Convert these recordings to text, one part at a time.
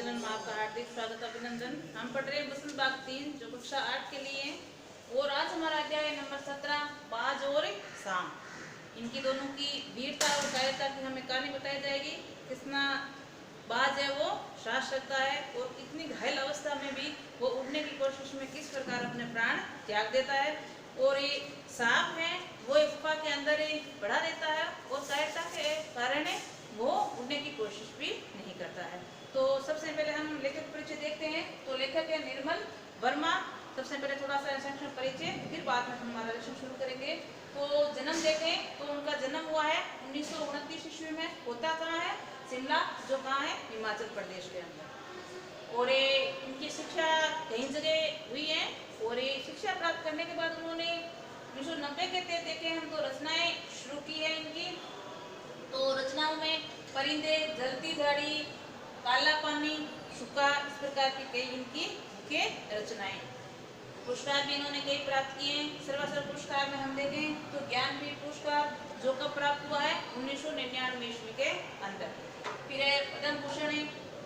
Channel में आपका हार्दिक स्वागत अभिनंदन। हम पढ़ रहे हैं बसंत बाग 3 जो कक्षा 8 के लिए है। और आज हमारा अध्याय नंबर 17 बाज और सांप। इनकी दोनों की वीरता और कायरता की हमें कहानी बताई जाएगी। कितना बाज है वो श्वास रखता है और कितनी घायल अवस्था में भी वो उड़ने की कोशिश में किस प्रकार अपने प्राण त्याग देता है। और ये सांप है वो एक गुफा के अंदर ही पड़ा रहता है और कायरता के कारण वो उड़ने की कोशिश भी नहीं करता है। तो सबसे पहले हम लेखक परिचय देखते हैं। तो लेखक है निर्मल वर्मा। सबसे पहले थोड़ा सा संक्षिप्त परिचय, फिर बाद में हम हमारा लेसन शुरू करेंगे। तो जन्म देखें तो उनका जन्म हुआ है 1929 ईस्वी में। होता कहाँ है? शिमला, जो कहाँ है? हिमाचल प्रदेश के अंदर। और ये इनकी शिक्षा कई जगह हुई है। और ये शिक्षा प्राप्त करने के बाद उन्होंने 1990 के तहत देखे हम तो रचनाएं शुरू की है इनकी। तो रचनाओं में परिंदे, जलती झाड़ी, काला पानी, सूखा, इस प्रकार की कई इनकी मुख्य रचनाएं। पुरस्कार भी इन्होंने कई प्राप्त किए हैं। सर्वश्रेष्ठ पुरस्कार में हम देखें तो ज्ञानपीठ पुरस्कार जो कब प्राप्त हुआ है 1999 ईस्वी के अंदर। फिर है पद्म भूषण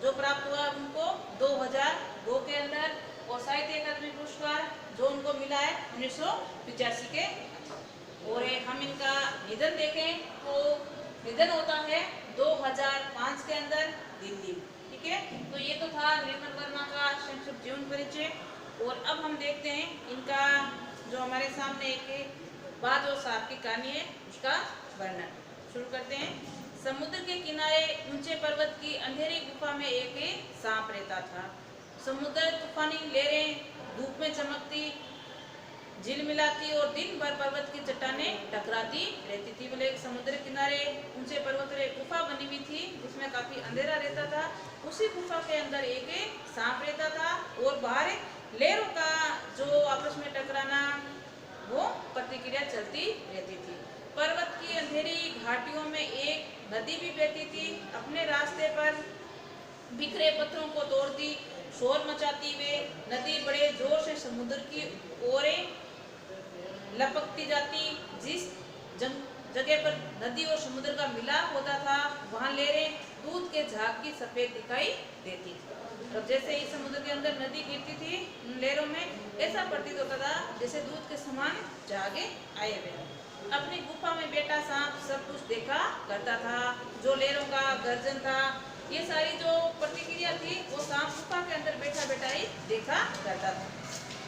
जो प्राप्त हुआ उनको 2002 के अंदर। और साहित्य अकादमी पुरस्कार जो उनको मिला है 1985 के। और हम इनका निधन देखें तो निधन होता है 2005 के अंदर दिल्ली। ठीक है, तो ये तो था निर्मल वर्मा का संक्षिप्त जीवन परिचय। और अब हम देखते हैं इनका जो हमारे सामने एक बाज और सांप की कहानी है उसका वर्णन शुरू करते हैं। समुद्र के किनारे ऊंचे पर्वत की अंधेरी गुफा में एक सांप रहता था। समुद्र तूफानी लहरें धूप में चमकती झिलमिलाती और दिन भर पर्वत की चट्टानें टकराती रहती थी। बोले समुद्र किनारे ऊंचे पर्वत में गुफा बनी हुई थी जिसमें काफी अंधेरा रहता था। उसी गुफा के अंदर एक सांप रहता था और बाहर लहरों का जो आपस में टकराना वो प्रतिक्रिया चलती रहती थी। पर्वत की अंधेरी घाटियों में एक नदी भी बहती थी। अपने रास्ते पर बिखरे पत्थरों को तोड़ती शोर मचाती हुए नदी बड़े जोर से समुद्र की ओर लपकती जाती। जिस जगह पर नदी और समुद्र का मिलाप होता था वहां लहरें दूध के झाग की सफेद दिखाई देती थी। अब जैसे ही समुद्र के अंदर नदी गिरती थी लहरों में ऐसा प्रतीत होता था जैसे दूध के समान झागे आए हुए। अपनी गुफा में बैठा सांप सब कुछ देखा करता था। जो लहरों का गर्जन था, ये सारी जो प्रतिक्रिया थी वो सांप गुफा के अंदर बैठा बैठा ही देखा करता था।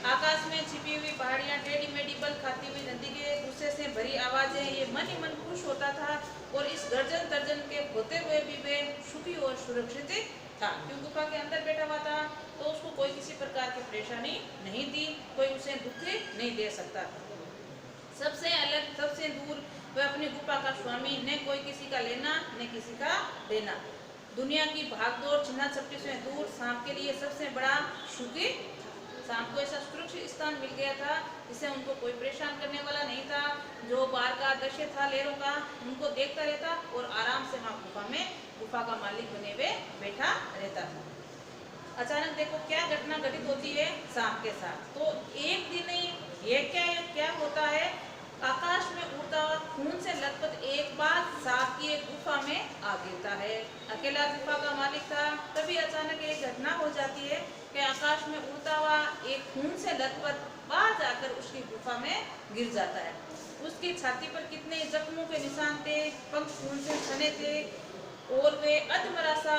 आकाश में छिपी हुई पहाड़ियां, टेढ़ी मेढ़ी बल खाती हुई नदी के गुस्से से भरी आवाजें, ये मन ही मन खुश होता था। और इस गर्जन तर्जन के होते हुए भी वे सुखी और सुरक्षित था। क्यों गुफा के अंदर बैठा हुआ था तो उसको कोई किसी प्रकार की परेशानी नहीं थी, कोई उसे दुख नहीं दे सकता। सबसे अलग, सबसे दूर वह अपनी गुफा का स्वामी, न कोई किसी का लेना न किसी का देना। दुनिया की भागदौड़ छिन्ना झपटी से दूर सांप के लिए सबसे बड़ा सुखी सांप को ऐसा सुरक्षित स्थान मिल गया था जिससे उनको कोई परेशान करने वाला नहीं था। जो बाहर का दृश्य था लहरों का उनको देखता रहता और आराम से वहाँ गुफा में गुफा का मालिक बने हुए बैठा रहता था। अचानक देखो क्या घटना घटित होती है सांप के साथ। तो एक दिन ये क्या होता है, आकाश में उड़ता हुआ खून से लथपथ एक बार सांप की एक गुफा में आ गिरता है। अकेला गुफा का मालिक था। तभी अचानक एक घटना हो जाती है कि आकाश में उड़ता हुआ एक खून से लथपथ बाज आकर उसकी गुफा में गिर जाता है। उसकी छाती पर कितने जख्मों के निशान थे, पंख खून से सने थे और वे अधमरा सा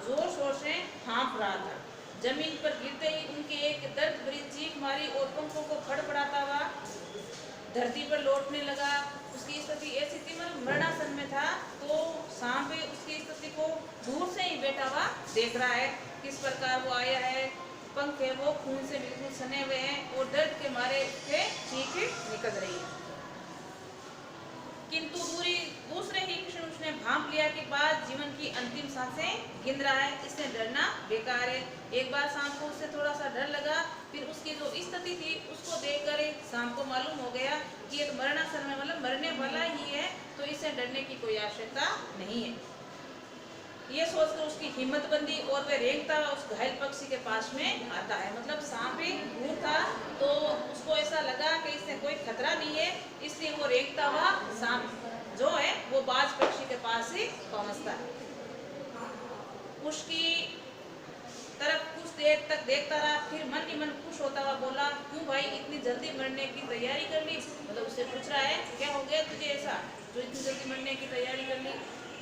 जोर शोर से हाँफ रहा था। जमीन पर गिरते ही उनकी एक दर्द भरी चीख मारी और पंखों को फड़फड़ाता हुआ धरती पर लौटने लगा। उसकी स्थिति ऐसी थी मतलब मरणासन में था। तो सांप उसकी स्थिति को दूर से ही बैठा हुआ देख रहा है किस प्रकार वो आया है। पंख है वो खून से बिल्कुल सने हुए हैं और दर्द के मारे से चीख निकल रही है। किंतु दूसरे ही क्षण उसने भांप लिया कि बाद जीवन की अंतिम सांसें गिन रहा है, इससे डरना बेकार है। एक बार सांप को उससे थोड़ा सा डर लगा। फिर उसकी जो स्थिति थी उसको देखकर सांप को मालूम हो गया कि ये मरणासन में मतलब मरने वाला ही है, तो इससे डरने की कोई आवश्यकता नहीं है। ये सोचकर उसकी हिम्मत बंदी और वह रेंगता हुआ उस घायल पक्षी के पास में आता है। मतलब सांप दूर था तो उसको ऐसा लगा कि इससे कोई खतरा नहीं है, इसलिए वो रेंगता हुआ सांप जो है वो बाज पक्षी के पास ही पहुंचता है। उसकी तरफ कुछ देर तक देखता रहा, फिर मन ही मन खुश होता हुआ बोला, क्यों भाई इतनी जल्दी मरने की तैयारी कर ली? मतलब उससे पूछ रहा है क्या हो गया तुझे ऐसा जो इतनी जल्दी मरने की तैयारी कर ली?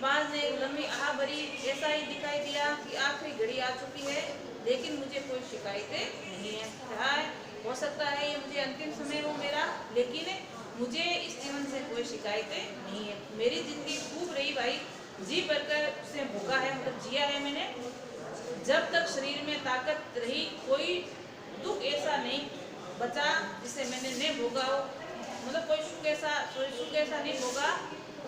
बाज ने लंबी आह भरी, ऐसा ही दिखाई दिया कि आखिरी घड़ी आ चुकी है, लेकिन मुझे कोई शिकायतें नहीं है। क्या है, हो सकता है ये मुझे अंतिम समय हो मेरा, लेकिन मुझे इस जीवन से कोई शिकायतें नहीं है। मेरी जिंदगी खूब रही भाई, जी भरकर उसे भोगा है, मतलब जिया है मैंने। जब तक शरीर में ताकत रही कोई दुख ऐसा नहीं बचा जिसे मैंने नहीं भोगा हो, मतलब कोई सुख ऐसा नहीं भोगा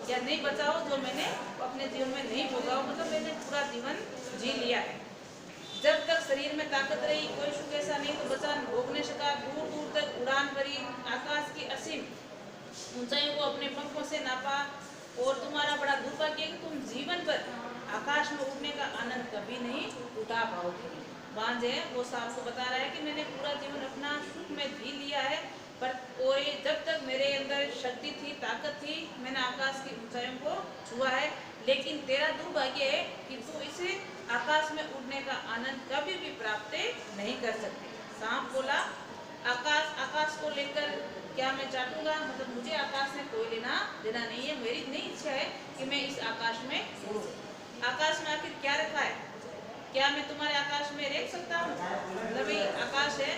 या नहीं बचा हो जो मैंने अपने जीवन में नहीं भोगा हो, मतलब मैंने पूरा जीवन जी लिया है। जब तक शरीर में ताकत रही कोई सुख ऐसा नहीं तो बचा भोगने सका। दूर दूर तक उड़ान भरी, आकाश की असीम ऊंचाइयों को अपने पंखों से नापा, और तुम्हारा बड़ा दुर्भाग्य है कि तुम जीवन पर आकाश में उड़ने का आनंद कभी नहीं उठा पाओगे। बांझ है वो साहब को बता रहा है कि मैंने पूरा जीवन अपना सुख में जी लिया है, पर और जब तक मेरे अंदर शक्ति थी, ताकत थी, मैंने आकाश की ऊंचाइयों को छुआ है, लेकिन तेरा दुर्भाग्य है कि तू इसे आकाश में उड़ने का आनंद कभी भी प्राप्त नहीं कर सकते। सांप बोला, आकाश को लेकर क्या मैं चाहूंगा, मतलब मुझे आकाश से कोई लेना देना नहीं है, मेरी इतनी इच्छा है कि मैं इस आकाश में उड़ूं। आकाश में आखिर क्या रखा है, क्या मैं तुम्हारे आकाश में रेख सकता हूँ? मतलब आकाश है,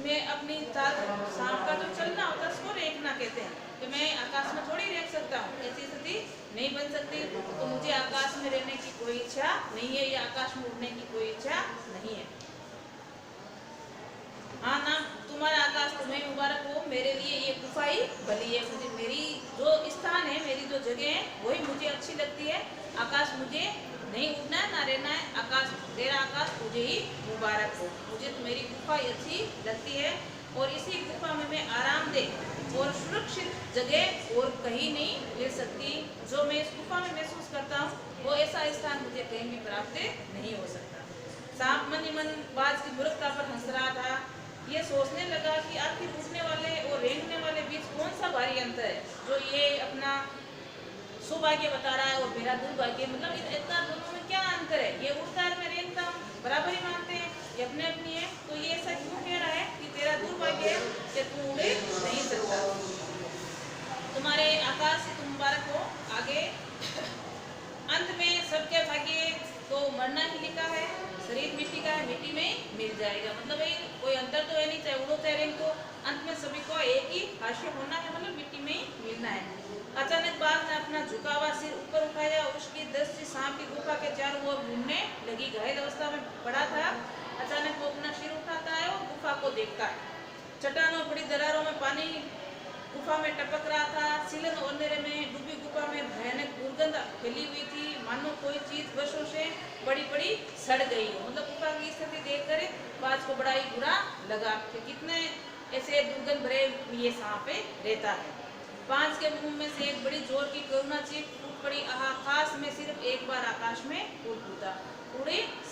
मैं अपनी सांप का जो चलना होता है उसको रेखना कहते हैं, कि मैं आकाश में थोड़ी रेख सकता हूँ, ऐसी स्थिति नहीं बन सकती। तो मुझे आकाश में रहने की कोई इच्छा नहीं है, या आकाश में उड़ने की कोई इच्छा नहीं है। हाँ ना, तुम्हारा आकाश तुम्हें मुबारक हो, मेरे लिए ये गुफा ही भली है। मुझे मेरी जो स्थान है, मेरी जो जगह है वही मुझे अच्छी लगती है। आकाश मुझे नहीं उड़ना है ना रहना है, आकाश तेरा आकाश तुझे ही मुबारक हो। मुझे तो मेरी गुफा ही अच्छी लगती है, और इसी गुफा में मैं आरामदेह और सुरक्षित जगह और कहीं नहीं मिल सकती। जो मैं इस गुफा में महसूस करता हूँ वो ऐसा स्थान मुझे कहीं भी प्राप्त नहीं हो सकता। सांप मन ही मन बाज की मूर्खता पर हंस रहा था। ये सोचने लगा कि आखिर उड़ने वाले और रेंगने वाले बीच कौन सा भारी अंतर है, जो ये अपना सौभाग्य बता रहा है और मेरा दुर्भाग्य, मतलब इतना दोनों में क्या अंतर है? ये उड़ता है, मैं रेंगता हूँ, बराबर ही मानते हैं, ये अपने अपनी है। तो ये ऐसा क्यों कह रहा है कि तेरा दुर्भाग्य है कि तू उड़ नहीं सकता? तुम्हारे आकाश से तुम मुबारक हो। आगे अंत में सबके भाग्य तो मरना ही लिखा है, शरीर मिट्टी का है, मिट्टी में मिल जाएगा। मतलब कोई अंतर तो है नहीं, चाहे उड़ो चाहे रेंगो, अंत में सभी को एक ही हाशिया होना है, मतलब मिट्टी में ही मिलना है। अचानक बाघ ने अपना झुका हुआ सिर ऊपर उठाया और उसकी दृष्टि सांप की गुफा के चारों ओर घूमने लगी। घायल अवस्था में पड़ा था, अचानक वो अपना सिर उठाता है और गुफा को देखता है। चट्टानों बड़ी दरारों में पानी गुफा में टपक रहा था। सीलन और अंधेरे में डूबी गुफा में भयानक दुर्गंध फैली हुई थी, मानो कोई चीज वर्षों से बड़ी बड़ी सड़ गई हो। मतलब गुफा की स्थिति देखकर बाज को बड़ा ही बुरा लगा कि कितने ऐसे दुर्गंध भरे ये सांप रहता है। बाज के मुंह में से एक बड़ी जोर की करुणा चीख फूट पड़ी। आकाश में सिर्फ एक बार आकाश में उड़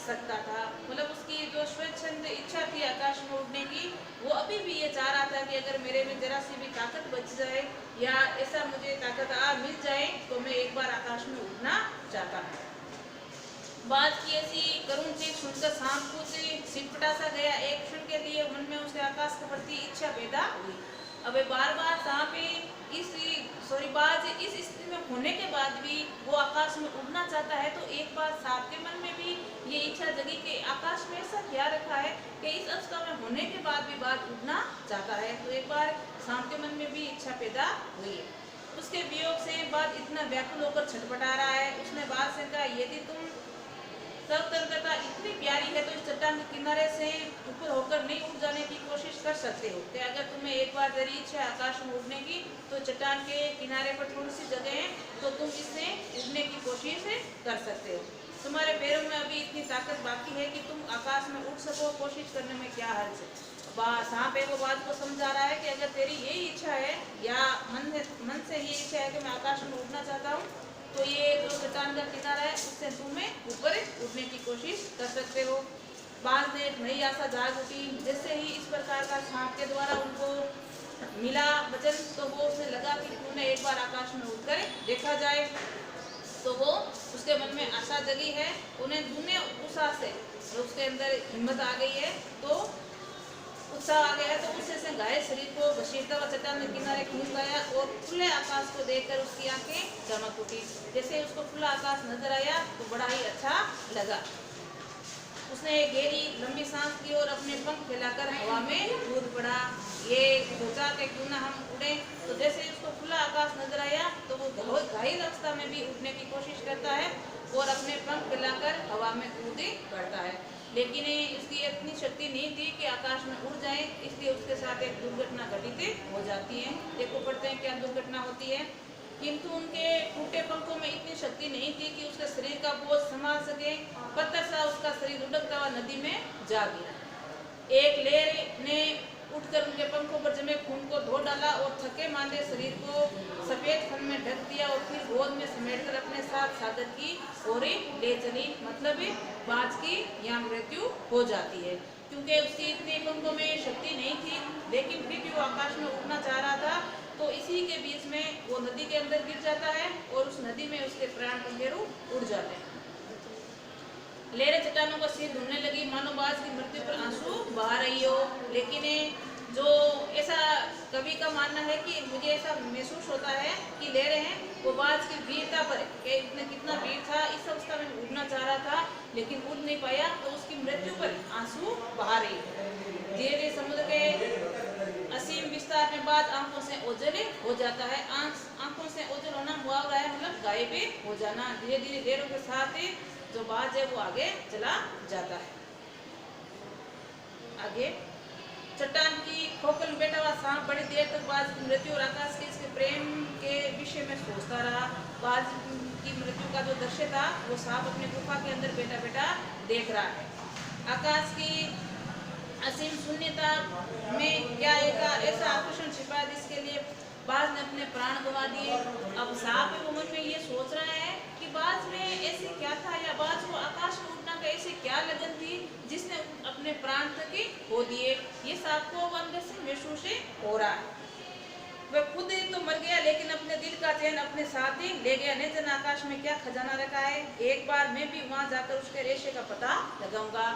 सकता था। मतलब उसकी जो स्वच्छंद इच्छा थी आकाश में उड़ने की, वो अभी भी ये चाह रहा था कि अगर मेरे में जरा सी भी ताकत बच जाए या ऐसा मुझे ताकत मिल जाए तो मैं एक बार आकाश में उड़ना चाहता हूँ। बात की ऐसी करुण चीख सुनकर सांप कुछ सिटपटा सा गया। एक क्षण के लिए मन में उसके आकाश के प्रति इच्छा पैदा हुई। अब बार बार सांप बाज इस स्थिति में होने के बाद भी वो आकाश में उड़ना चाहता है, तो एक बार सांप के मन में भी ये इच्छा जगी कि आकाश में ऐसा क्या रखा है कि इस अवस्था में होने के बाद भी बाज उड़ना चाहता है। तो एक बार सांप के मन में भी इच्छा पैदा हुई। उसके वियोग से बाज इतना व्याकुल होकर छटपटा रहा है। उसने बाज से कहा, यदि तुम स्वतंत्रता इतनी प्यारी है तो इस चट्टान के किनारे से ऊपर होकर नहीं उड़ जाने की कोशिश कर सकते हो। कि अगर तुम्हें एक बार तेरी इच्छा है आकाश में उड़ने की, तो चट्टान के किनारे पर थोड़ी सी जगह है, तो तुम इससे उड़ने की कोशिश कर सकते हो। तुम्हारे पैरों में अभी इतनी ताकत बाकी है कि तुम आकाश में उड़ सको, कोशिश करने में क्या हर्ज है। सांप वो बात को समझा रहा है कि अगर तेरी यही इच्छा है या मन से ये इच्छा है कि मैं आकाश में उड़ना चाहता हूँ, तो ये जो चट्टान का किनारा है उससे तुम्हें ऊपर उठने की कोशिश कर सकते हो। बाज ने एक नई आशा जाग उठी। जैसे ही इस प्रकार का सांप के द्वारा उनको मिला वचन, तो वो उसे लगा कि तुम्हें एक बार आकाश में उड़कर देखा जाए। तो वो उसके मन में आशा जगी है, उन्हें दुनिया उत्साह से उसके अंदर हिम्मत आ गई है, तो उत्साह आ गया है, तो उससे से घायल शरीर को घसीटता हुआ चट्टान के किनारे खींच लाया और खुले आकाश को देखकर उसकी आंखें चमक उठी। जैसे उसको खुला आकाश नजर आया तो बड़ा ही अच्छा लगा। उसने एक गहरी लंबी सांस ली और अपने पंख फैलाकर हवा में कूद पड़ा। ये सोचा कि क्यों ना हम उड़े। तो जैसे उसको खुला आकाश नजर आया तो वो बहुत घायल अवस्था में भी उड़ने की कोशिश करता है और अपने पंख फैलाकर हवा में कूद पड़ता है, लेकिन इसकी इतनी शक्ति नहीं थी कि आकाश में उड़ जाए, इसलिए उसके साथ एक दुर्घटना घटित हो जाती है। देखो पढ़ते हैं क्या दुर्घटना होती है। किंतु उनके टूटे पंखों में इतनी शक्ति नहीं थी कि उसके शरीर का बोझ संभाल सके। पत्थर सा उसका शरीर लुढ़कता हुआ नदी में जा गिरा। एक लहर ने उठकर उनके पंखों पर जमे खून को धो डाला और थके मांदे शरीर को सफेद खन में ढक दिया और फिर गोद में समेटकर अपने साथ सागर की ओर ले चली। मतलब बाज की यहाँ मृत्यु हो जाती है, क्योंकि उसकी इतनी पंखों में शक्ति नहीं थी, लेकिन फिर भी वो आकाश में उड़ना चाह रहा था। तो इसी के बीच में वो नदी के अंदर गिर जाता है और उस नदी में उसके प्राण पंखेरु उड़ जाते हैं। लहरें चट्टानों का सिर ढूंढने लगी, मानो बाज की मृत्यु पर आंसू बहा रही हो। लेकिन जो ऐसा कवि का मानना है कि मुझे ऐसा महसूस होता है कि लहरें हैं वो बाज की वीरता पर कि इसने कितना वीर था, इस अवस्था में उड़ना चाह रहा था लेकिन उड़ नहीं पाया, तो उसकी मृत्यु पर आंसू बहा रही है। धीरे धीरे समुद्र के असीम विस्तार में बाद आंखों से ओझल हो जाता है। आंखों से ओझल होना मुहावरा है, मतलब गायब हो जाना। धीरे धीरे देरों के साथ जो बाज है वो आगे चला जाता है। आगे चट्टान की खोखल में बैठा हुआ सांप बड़ी देर तक बाज की मृत्यु और आकाश के इसके प्रेम के विषय में सोचता रहा। बाज की मृत्यु का जो दृश्य था वो सांप अपने गुफा के अंदर बैठा बैठा देख रहा है। आकाश की असीम शून्यता में क्या ऐसा आकर्षण छिपा है जिसके लिए बाज ने अपने प्राण गंवा दिए। अब सांप के मन में ये सोच रहा है कि बाज में ऐसे क्या था, या बाज को आकाश में उड़ना का ऐसे क्या लगन थी जिसने अपने प्राण तक खो दिए। ये सांप को अंदर से महसूस हो रहा है। वह खुद तो मर गया लेकिन अपने दिल का चैन अपने साथ ही ले गया। न जाने आकाश में क्या खजाना रखा है, एक बार मैं भी वहां जाकर उसके रेशे का पता लगाऊंगा।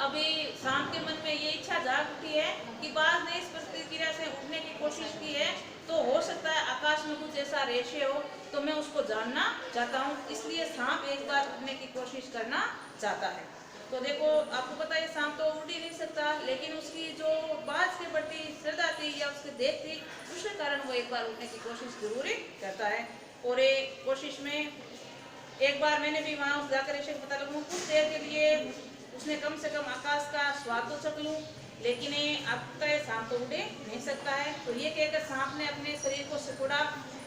अभी सांप के मन में ये इच्छा जाग उठी है कि बाज ने इस प्रतिक्रिया से उठने की कोशिश की है, तो हो सकता है आकाश में कुछ ऐसा रेशे हो, तो मैं उसको जानना चाहता हूँ। इसलिए सांप एक बार उठने की कोशिश करना चाहता है। तो देखो आपको पता है सांप तो उड़ ही नहीं सकता, लेकिन उसकी जो बाज के प्रति श्रद्धा थी या उसके देख थी, उसके कारण वो एक बार उठने की कोशिश जरूर करता है। और ये कोशिश में एक बार मैंने भी वहां जाकर रेशे का पता लगाऊं, कुछ देर के लिए उसने कम से कम आकाश का स्वाद तो चख लूं, लेकिन अब तो सांप तो उड़े नहीं सकता है। तो ये कहकर सांप ने अपने शरीर को सिकुड़ा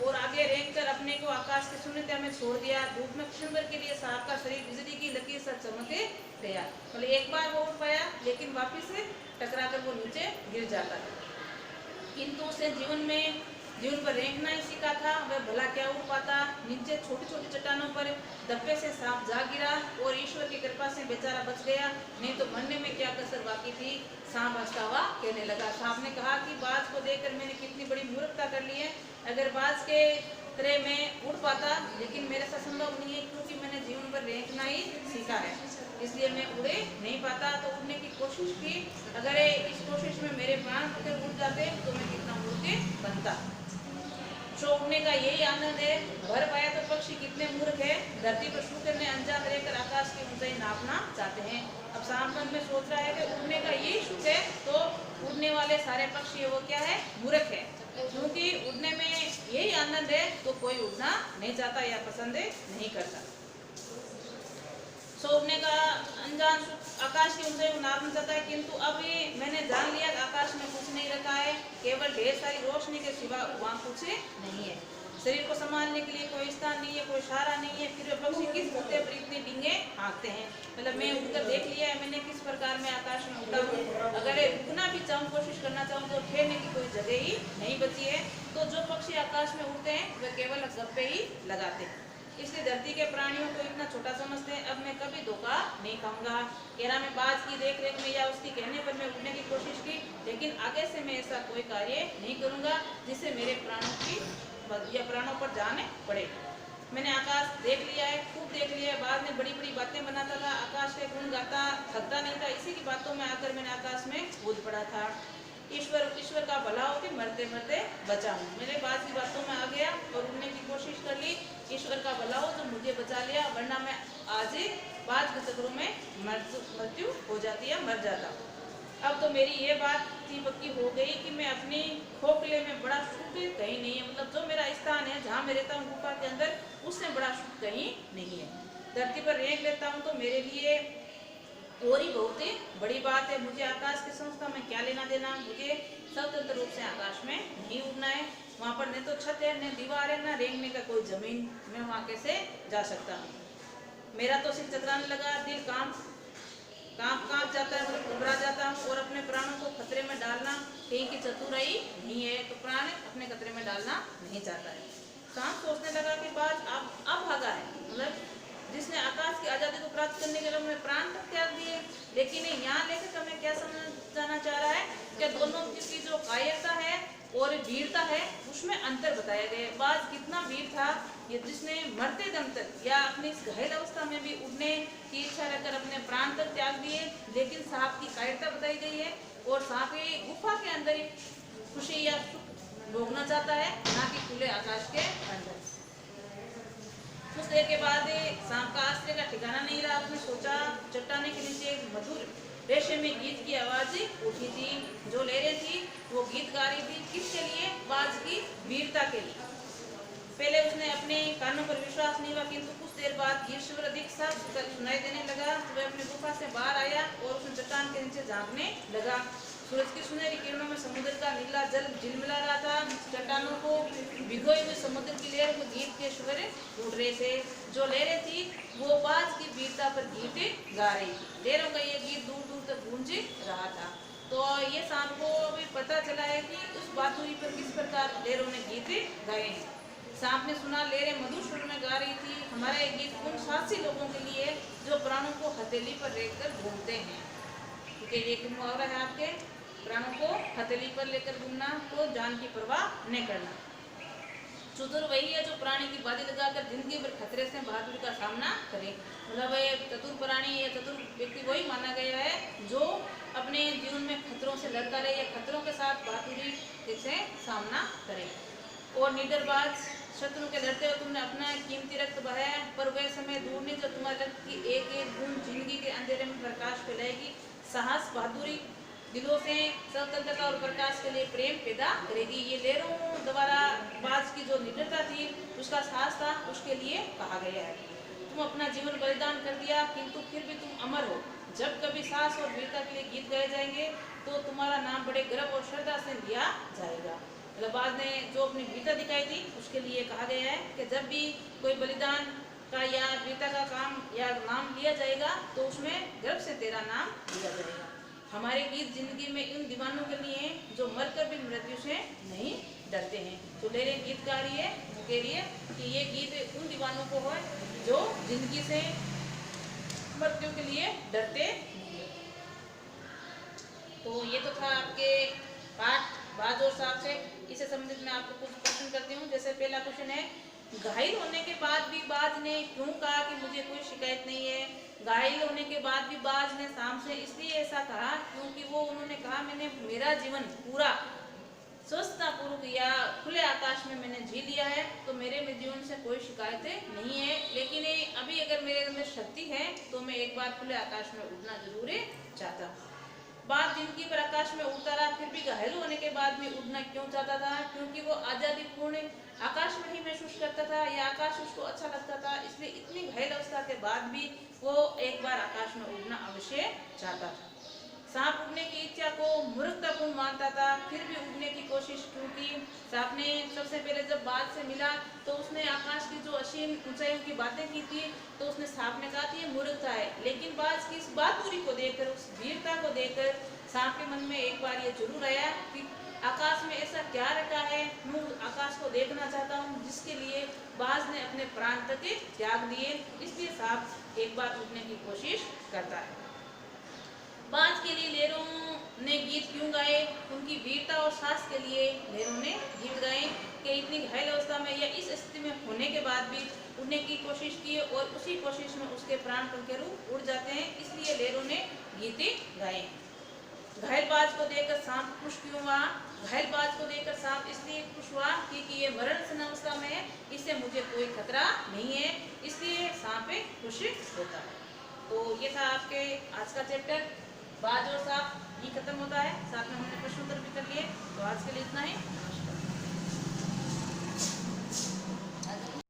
और आगे रेंगकर अपने को आकाश की शून्यता में छोड़ दिया। धूप में कुछ भर के लिए सांप का शरीर बिजली की लकीर से चमके गया। मतलब एक बार वो उड़ पाया लेकिन वापिस टकरा कर वो नीचे गिर जाता है। किंतु उसे जीवन पर रेंगना ही सीखा था, वह भला क्या उड़ पाता। नीचे छोटी छोटी चट्टानों पर धब्बे से सांप जा गिरा और ईश्वर की कृपा से बेचारा बच गया, नहीं तो मरने में क्या कसर बाकी थी। सांप हंसता हुआ कहने लगा। सांप ने कहा कि बाज को देखकर मैंने कितनी बड़ी मूर्खता कर ली है। अगर बाज के तरह मैं उड़ पाता, लेकिन मेरे साथ संभव नहीं है, क्योंकि मैंने जीवन पर रेंगना ही सीखा है, इसलिए मैं उड़े नहीं पाता। तो उड़ने की कोशिश की, अगर इस कोशिश में मेरे प्राण उड़ जाते तो मैं कितना मूर्ख बनता। जो उड़ने का यही आनंद है। भर पाया तो पक्षी कितने मूर्ख है, धरती पर सूखे में अनजान रहकर आकाश की ऊंचाई नापना चाहते हैं। अब सांप मन में सोच रहा है कि उड़ने का यही सुख है, तो उड़ने वाले सारे पक्षी वो क्या है, मूर्ख है, क्योंकि उड़ने में यही आनंद है तो कोई उड़ना नहीं चाहता या पसंद नहीं करता। सो उड़ने का अनजान आकाश की ऊंचाई को नापना चाहता है, किंतु अब मैंने जान लिया कि आकाश में कुछ नहीं रखा है, केवल ढेर सारी रोशनी के सिवा वहाँ कुछ नहीं है। शरीर को संभालने के लिए कोई स्थान नहीं है, कोई सहारा नहीं है, फिर पक्षी किस मुद्दे पर इतने डींगे हाँकते हैं। मतलब मैं उड़कर देख लिया है मैंने किस प्रकार में आकाश में उड़ा हूँ। अगर रुकना भी चाहूँ, कोशिश करना चाहूँ, तो ठहरने की कोई जगह ही नहीं बची है। तो जो पक्षी आकाश में उड़ते हैं वे केवल गप्पे ही लगाते हैं, इसलिए धरती के प्राणियों को इतना छोटा समझते हैं। अब मैं कभी धोखा नहीं खाऊंगा। केरा में बाज की देख रेख में या उसकी कहने पर मैं उड़ने की कोशिश की, लेकिन आगे से मैं ऐसा कोई कार्य नहीं करूंगा जिससे मेरे प्राणों पर जाने पड़े। मैंने आकाश देख लिया है, बड़ी बड़ी बातें बनाता था, आकाश के गुण गाता, थकता नहीं था। इसी की बातों में आकर मैंने आकाश में कूद पड़ा था। ईश्वर ईश्वर का भला हो कि मरते मरते बचाऊं। मेरे बात की बातों में आ गया और उड़ने की कोशिश कर ली। ईश्वर का भला हो तो मुझे बचा लिया, वरना मैं आज ही बात के चक्रों में मृत्यु हो जाती है, मर जाता। अब तो मेरी ये बात थी पक्की हो गई कि मैं अपनी खोखले में बड़ा सुख कहीं नहीं है। मतलब जो मेरा स्थान है जहाँ मैं रहता हूँ गुफा के अंदर, उससे बड़ा सुख कहीं नहीं है। धरती पर रेंग लेता हूँ तो मेरे लिए और ही बहुत ही बड़ी बात है। मुझे आकाश की संस्था में क्या लेना देना। मुझे स्वतंत्र रूप से आकाश में नहीं उड़ना है। वहाँ पर न तो छत है, न दीवार है, न रेंगने का कोई जमीन। मैं वहाँ कैसे जा सकता हूँ। मेरा तो सिर चकराने लगा, दिल कांप जाता है, मतलब घबरा जाता हूँ। और अपने प्राणों को खतरे में डालना कहीं की चतुराई नहीं है, तो प्राण अपने खतरे में डालना नहीं चाहता है। सांप सोचने लगा कि बाज अब भागा है, मतलब जिसने आकाश की आज़ादी को प्राप्त करने के लिए अपने प्राण तक त्याग दिए। लेकिन यहाँ लेखक हमें क्या समझाना चाह रहा है कि दोनों की जो कायरता है और वीरता है उसमें अंतर बताया गया। बाज कितना वीर था, ये जिसने मरते दम तक या अपनी इस घायल अवस्था में भी उड़ने की इच्छा रखकर अपने प्राण तक त्याग दिए। लेकिन सांप की कायरता बताई गई है और सांप गुफा के अंदर ही खुशी या सुख भोगना चाहता है, ना कि खुले आकाश के अंदर। कुछ देर के बाद सांप का आश्चर्य का ठिकाना नहीं रहा। उसने सोचा चट्टाने के नीचे एक मधुर रेशमी गीत की आवाज उठी थी। जो लहरें थी वो गीत गा रही थी। किसके लिए? बाज की वीरता के लिए। पहले उसने अपने कानों पर विश्वास नहीं हुआ, किंतु कुछ देर बाद गीत स्वर अधिक साफ सुनाई देने लगा। वह अपनी गुफा से बाहर आया और उसने चट्टान के नीचे झांकने लगा। सूरज की सुनहरी किरणों में समुद्र का नीला जल झिलमिला रहा था। चट्टानों को भिगोई हुई समुद्र की लहर को गीत के स्वर उड़ रहे थे। जो लहरें थी वो बाज की वीरता पर गीत गा रही थी। लहरों का ये गीत दूर दूर तक गूंज रहा था। तो ये सांप को अभी पता चला है कि उस बातुरी पर किस प्रकार लहरों ने गीत गाए हैं। सांप ने सुना लहरें मधुर सुर में गा रही थी, हमारा ये गीत उन साहसी लोगों के लिए जो प्राणों को हथेली पर लेकर घूमते हैं। क्योंकि ये एक मुहावरा है आपके, प्राणों को हथेली पर लेकर घूमना तो जान की परवाह न करना। चतुर वही है जो प्राणी की बाजी लगाकर जिंदगी भर खतरे से बहादुरी का सामना करे। मतलब चतुर प्राणी या चतुर व्यक्ति वही माना गया है जो अपने जीवन में खतरों से लड़ता रहे या खतरों के साथ बहादुरी से सामना करे। और निडरबाज शत्रु के लड़ते हुए तुमने अपना कीमती रक्त बहाया, पर वह समय दूर नहीं जो तुम्हारे रक्त की एक एक बूंद जिंदगी के अंधेरे में प्रकाश फैलाएगी। साहस बहादुरी दिलों से स्वतंत्रता और प्रकाश के लिए प्रेम पैदा करेगी। ये लहरों द्वारा बाज की जो निडरता थी, उसका साहस था, उसके लिए कहा गया है। तुम अपना जीवन बलिदान कर दिया, किंतु फिर भी तुम अमर हो। जब कभी साहस और वीरता के लिए गीत गाए जाएंगे तो तुम्हारा नाम बड़े गर्व और श्रद्धा से लिया जाएगा। बाज ने जो अपनी वीरता दिखाई थी उसके लिए कहा गया है कि जब भी कोई बलिदान का या वीरता का काम या नाम लिया जाएगा तो उसमें गर्व से तेरा नाम लिया जाएगा। हमारे गीत जिंदगी में इन दीवानों के लिए जो मरकर भी मृत्यु से नहीं डरते हैं। तो ले रहे गीत गा रही है उनके लिए कि ये गीत उन दीवानों को है जो जिंदगी से मृत्यु के लिए डरते नहीं। तो ये तो था आपके पाठ बाज और सांप से। इससे संबंधित मैं आपको कुछ प्रश्न करती हूँ। जैसे पहला क्वेश्चन है, घायल होने के बाद भी बाज ने क्यों कहा कि मुझे कोई शिकायत नहीं है? घायल होने के बाद भी बाज ने सांप से इसलिए ऐसा कहा क्योंकि वो उन्होंने कहा मैंने मेरा जीवन पूरा स्वस्थता पूर्वक या खुले आकाश में मैंने जी लिया है, तो मेरे में जीवन से कोई शिकायतें नहीं है। लेकिन अभी अगर मेरे अंदर शक्ति है तो मैं एक बार खुले आकाश में उड़ना जरूर चाहता हूँ। बाज जिंदगी पर आकाश में उड़ता रहा, फिर भी घायल होने के बाद भी उड़ना क्यों चाहता था? क्योंकि वो आज़ादी पूर्ण आकाश में ही महसूस करता था या आकाश उसको अच्छा लगता था, इसलिए इतनी घायल अवस्था के बाद भी वो एक बार आकाश में उड़ना अवश्य चाहता था। सांप उड़ने की इच्छा को मूर्खतापूर्ण मानता था, फिर भी उड़ने की कोशिश क्योंकि सांप ने सबसे पहले जब बाज से मिला तो उसने आकाश की जो असीम ऊंचाइयों की बातें की थी, तो उसने सांप ने कहा थी ये मूर्खता है। लेकिन बाज की इस बहादुरी को देखकर, उस वीरता को देखकर सांप के मन में एक बार ये जरूर आया कि आकाश में ऐसा क्या रखा है, मैं आकाश को देखना चाहता हूँ जिसके लिए बाज ने अपने प्राण तक त्याग दिए। इसलिए सांप एक बार उड़ने की कोशिश करता है। बाज के लिए लहरों ने गीत क्यों गाए? उनकी वीरता और साहस के लिए लहरों ने गीत गाए कि इतनी घायल अवस्था में या इस स्थिति में होने के बाद भी उड़ने की कोशिश की और उसी कोशिश में उसके प्राण पंखेरु उड़ जाते हैं, इसलिए लेरों ने गीते गाए। घायल बाज को देखकर सांप खुश क्यों हुआ? घायल बाज को देखकर सांप इसलिए खुश हुआ क्योंकि ये मरण अवस्था में है, इससे मुझे कोई खतरा नहीं है, इसलिए सांप खुश होता है। तो ये था आपके आज का चैप्टर बाज और सांप, ये खत्म होता है। साथ में हमने प्रश्न उत्तर भी कर लिए। तो आज के लिए इतना ही। नमस्कार।